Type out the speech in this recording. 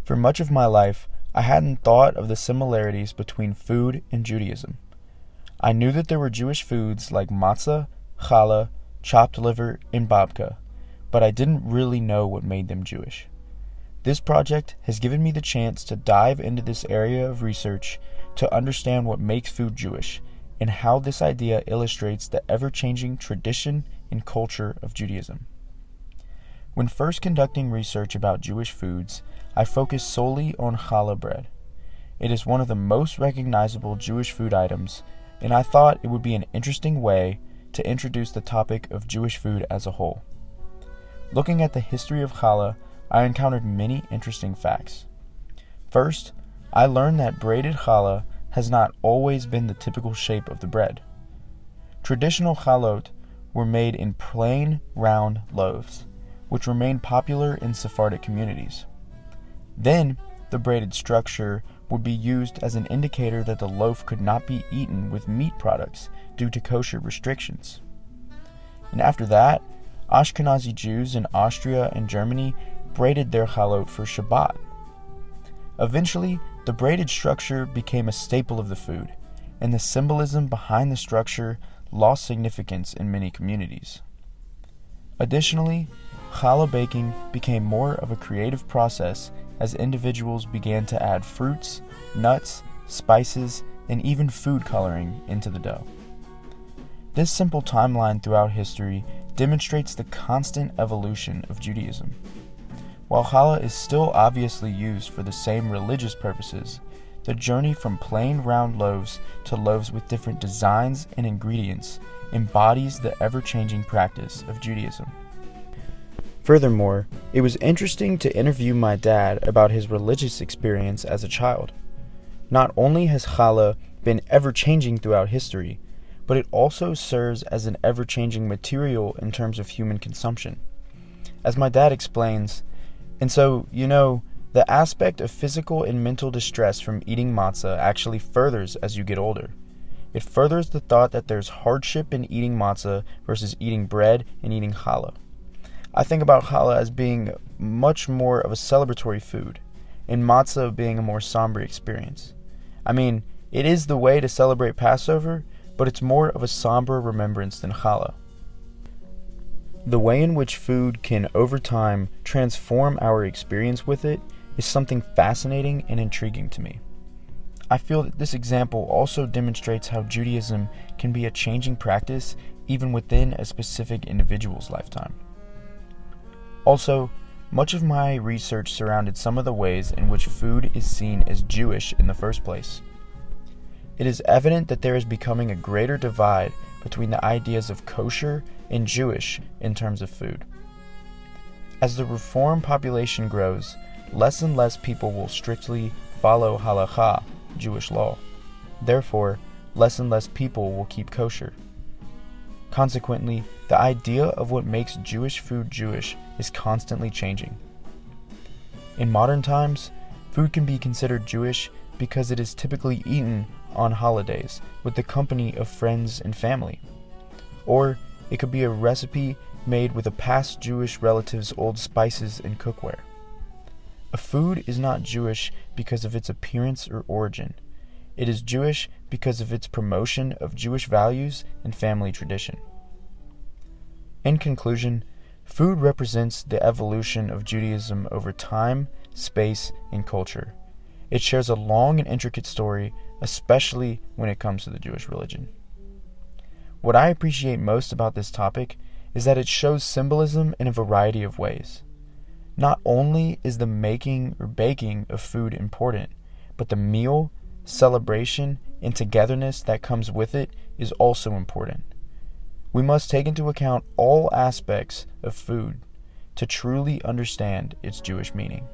For much of my life, I hadn't thought of the similarities between food and Judaism. I knew that there were Jewish foods like matzah, challah, chopped liver, and babka, but I didn't really know what made them Jewish. This project has given me the chance to dive into this area of research to understand what makes food Jewish and how this idea illustrates the ever-changing tradition and culture of Judaism. When first conducting research about Jewish foods, I focused solely on challah bread. It is one of the most recognizable Jewish food items, and I thought it would be an interesting way to introduce the topic of Jewish food as a whole. Looking at the history of challah, I encountered many interesting facts. First, I learned that braided challah has not always been the typical shape of the bread. Traditional challot were made in plain, round loaves, which remained popular in Sephardic communities. Then, the braided structure would be used as an indicator that the loaf could not be eaten with meat products due to kosher restrictions. And after that, Ashkenazi Jews in Austria and Germany braided their chalot for Shabbat. Eventually, the braided structure became a staple of the food, and the symbolism behind the structure lost significance in many communities. Additionally, challah baking became more of a creative process as individuals began to add fruits, nuts, spices, and even food coloring into the dough. This simple timeline throughout history demonstrates the constant evolution of Judaism. While challah is still obviously used for the same religious purposes, the journey from plain round loaves to loaves with different designs and ingredients embodies the ever-changing practice of Judaism. Furthermore, it was interesting to interview my dad about his religious experience as a child. Not only has challah been ever-changing throughout history, but it also serves as an ever-changing material in terms of human consumption. As my dad explains, and so, the aspect of physical and mental distress from eating matzah actually furthers as you get older. It furthers the thought that there's hardship in eating matzah versus eating bread and eating challah. I think about challah as being much more of a celebratory food, and matzah being a more somber experience. I mean, it is the way to celebrate Passover, but it's more of a somber remembrance than challah. The way in which food can, over time, transform our experience with it is something fascinating and intriguing to me. I feel that this example also demonstrates how Judaism can be a changing practice even within a specific individual's lifetime. Also, much of my research surrounded some of the ways in which food is seen as Jewish in the first place. It is evident that there is becoming a greater divide between the ideas of kosher and Jewish in terms of food. As the Reform population grows, less and less people will strictly follow halakha, Jewish law. Therefore, less and less people will keep kosher. Consequently, the idea of what makes Jewish food Jewish is constantly changing. In modern times, food can be considered Jewish because it is typically eaten on holidays with the company of friends and family. Or it could be a recipe made with a past Jewish relative's old spices and cookware. A food is not Jewish because of its appearance or origin. It is Jewish because of its promotion of Jewish values and family tradition. In conclusion, food represents the evolution of Judaism over time, space, and culture. It shares a long and intricate story, especially when it comes to the Jewish religion. What I appreciate most about this topic is that it shows symbolism in a variety of ways. Not only is the making or baking of food important, but the meal, celebration, and togetherness that comes with it is also important. We must take into account all aspects of food to truly understand its Jewish meaning.